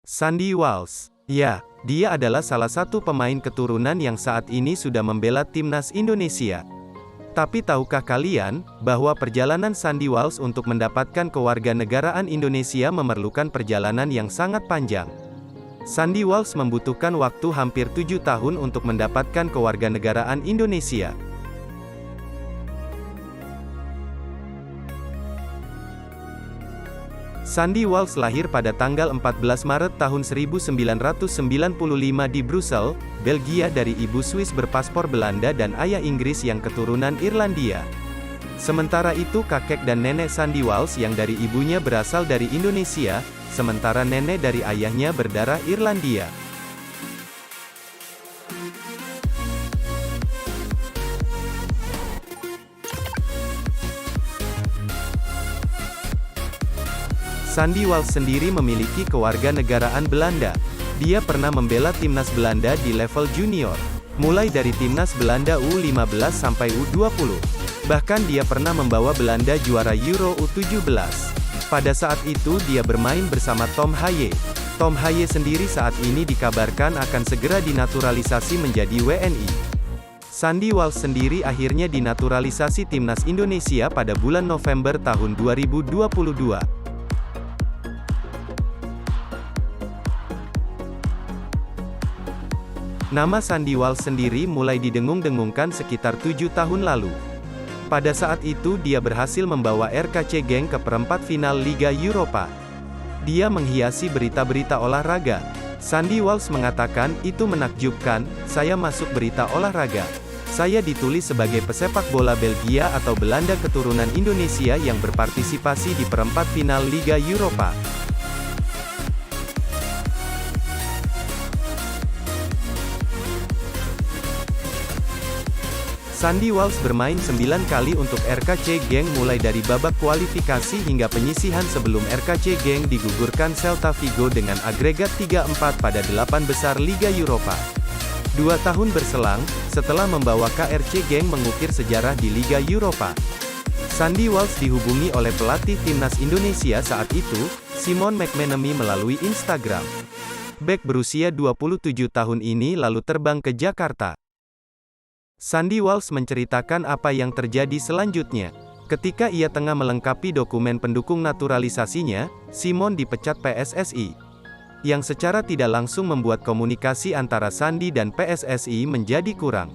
Sandy Walsh. Ya, dia adalah salah satu pemain keturunan yang saat ini sudah membela timnas Indonesia. Tapi tahukah kalian, bahwa perjalanan Sandy Walsh untuk mendapatkan kewarganegaraan Indonesia memerlukan perjalanan yang sangat panjang. Sandy Walsh membutuhkan waktu hampir 7 tahun untuk mendapatkan kewarganegaraan Indonesia. Sandy Walsh lahir pada tanggal 14 Maret tahun 1995 di Brussel, Belgia dari ibu Swiss berpaspor Belanda dan ayah Inggris yang keturunan Irlandia. Sementara itu kakek dan nenek Sandy Walsh yang dari ibunya berasal dari Indonesia, sementara nenek dari ayahnya berdarah Irlandia. Sandy Walsh sendiri memiliki kewarganegaraan Belanda. Dia pernah membela timnas Belanda di level junior, mulai dari timnas Belanda U15 sampai U20. Bahkan dia pernah membawa Belanda juara Euro U17. Pada saat itu dia bermain bersama Tom Haye. Tom Haye sendiri saat ini dikabarkan akan segera dinaturalisasi menjadi WNI. Sandy Walsh sendiri akhirnya dinaturalisasi timnas Indonesia pada bulan November tahun 2022. Nama Sandy Walsh sendiri mulai didengung-dengungkan sekitar 7 tahun lalu. Pada saat itu dia berhasil membawa RKC Genk ke perempat final Liga Eropa. Dia menghiasi berita-berita olahraga. Sandy Walsh mengatakan, "Itu menakjubkan, saya masuk berita olahraga. Saya ditulis sebagai pesepak bola Belgia atau Belanda keturunan Indonesia yang berpartisipasi di perempat final Liga Eropa." Sandy Walsh bermain 9 kali untuk RKC Genk mulai dari babak kualifikasi hingga penyisihan sebelum RKC Genk digugurkan Celta Vigo dengan agregat 3-4 pada 8 besar Liga Eropa. 2 tahun berselang, setelah membawa KRC Genk mengukir sejarah di Liga Eropa, Sandy Walsh dihubungi oleh pelatih timnas Indonesia saat itu, Simon McManamy melalui Instagram. Bek berusia 27 tahun ini lalu terbang ke Jakarta. Sandy Walsh menceritakan apa yang terjadi selanjutnya. Ketika ia tengah melengkapi dokumen pendukung naturalisasinya, Simon dipecat PSSI. Yang secara tidak langsung membuat komunikasi antara Sandy dan PSSI menjadi kurang.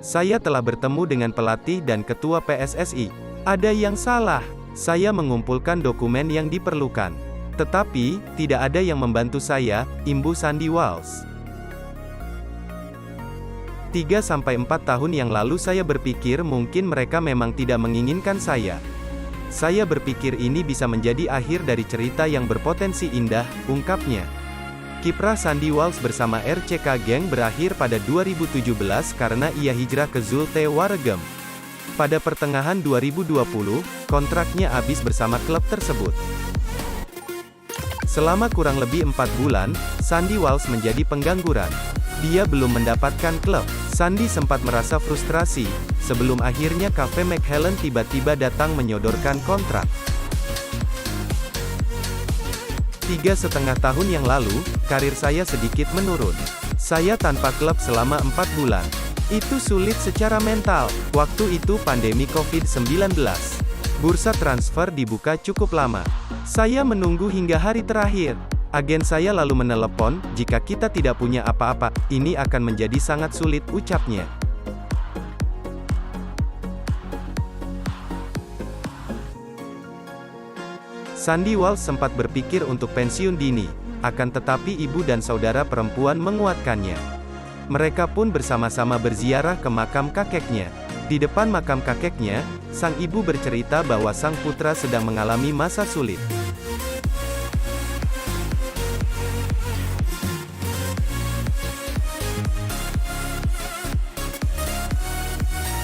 "Saya telah bertemu dengan pelatih dan ketua PSSI. Ada yang salah. Saya mengumpulkan dokumen yang diperlukan. Tetapi, tidak ada yang membantu saya," imbu Sandy Walsh. 3-4 tahun yang lalu saya berpikir mungkin mereka memang tidak menginginkan saya. Saya berpikir ini bisa menjadi akhir dari cerita yang berpotensi indah, ungkapnya. Kiprah Sandy Walsh bersama RCK Genk berakhir pada 2017 karena ia hijrah ke Zulte Waregem. Pada pertengahan 2020, kontraknya habis bersama klub tersebut. Selama kurang lebih 4 bulan, Sandy Walsh menjadi pengangguran. Dia belum mendapatkan klub. Sandy sempat merasa frustrasi, sebelum akhirnya Cafe McHellen tiba-tiba datang menyodorkan kontrak. 3,5 tahun yang lalu, karir saya sedikit menurun. Saya tanpa klub selama 4 bulan. Itu sulit secara mental. Waktu itu pandemi COVID-19. Bursa transfer dibuka cukup lama. Saya menunggu hingga hari terakhir. Agen saya lalu menelepon, "Jika kita tidak punya apa-apa, ini akan menjadi sangat sulit," ucapnya. Sandy Walsh sempat berpikir untuk pensiun dini, akan tetapi ibu dan saudara perempuan menguatkannya. Mereka pun bersama-sama berziarah ke makam kakeknya. Di depan makam kakeknya, sang ibu bercerita bahwa sang putra sedang mengalami masa sulit.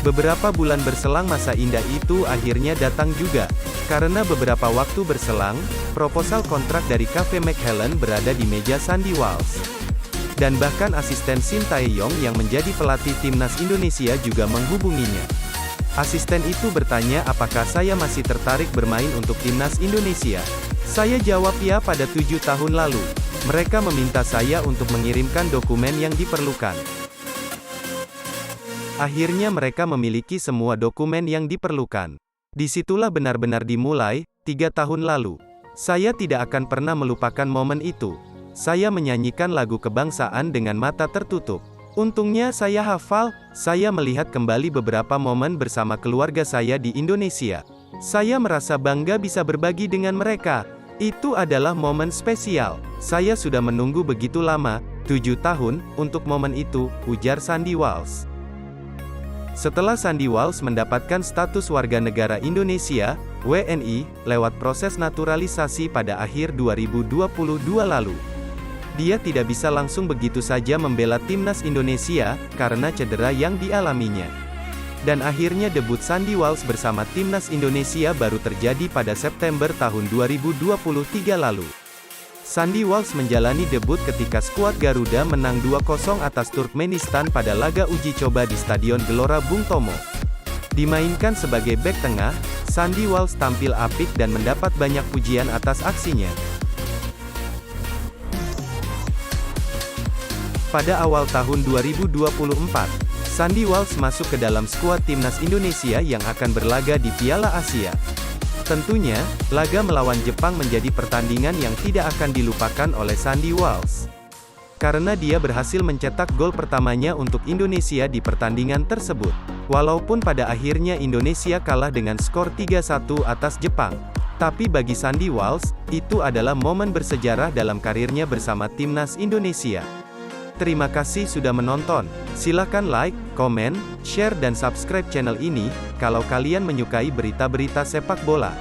Beberapa bulan berselang masa indah itu akhirnya datang juga. Karena beberapa waktu berselang, proposal kontrak dari Cafe McHellen berada di meja Sandy Walsh. Dan bahkan asisten Shin Tae-yong yang menjadi pelatih timnas Indonesia juga menghubunginya. Asisten itu bertanya apakah saya masih tertarik bermain untuk timnas Indonesia. Saya jawab ya pada 7 tahun lalu. Mereka meminta saya untuk mengirimkan dokumen yang diperlukan. Akhirnya mereka memiliki semua dokumen yang diperlukan. Disitulah benar-benar dimulai, 3 tahun lalu. Saya tidak akan pernah melupakan momen itu. Saya menyanyikan lagu kebangsaan dengan mata tertutup. Untungnya saya hafal, saya melihat kembali beberapa momen bersama keluarga saya di Indonesia. Saya merasa bangga bisa berbagi dengan mereka. Itu adalah momen spesial. Saya sudah menunggu begitu lama, 7 tahun, untuk momen itu, ujar Sandy Walsh. Setelah Sandy Walsh mendapatkan status warga negara Indonesia, WNI, lewat proses naturalisasi pada akhir 2022 lalu. Dia tidak bisa langsung begitu saja membela timnas Indonesia, karena cedera yang dialaminya. Dan akhirnya debut Sandy Walsh bersama timnas Indonesia baru terjadi pada September tahun 2023 lalu. Sandy Walsh menjalani debut ketika skuad Garuda menang 2-0 atas Turkmenistan pada laga uji coba di Stadion Gelora Bung Tomo. Dimainkan sebagai bek tengah, Sandy Walsh tampil apik dan mendapat banyak pujian atas aksinya. Pada awal tahun 2024, Sandy Walsh masuk ke dalam skuad timnas Indonesia yang akan berlaga di Piala Asia. Tentunya, laga melawan Jepang menjadi pertandingan yang tidak akan dilupakan oleh Sandy Walsh. Karena dia berhasil mencetak gol pertamanya untuk Indonesia di pertandingan tersebut. Walaupun pada akhirnya Indonesia kalah dengan skor 3-1 atas Jepang. Tapi bagi Sandy Walsh, itu adalah momen bersejarah dalam karirnya bersama timnas Indonesia. Terima kasih sudah menonton. Silakan like, komen, share dan subscribe channel ini, kalau kalian menyukai berita-berita sepak bola.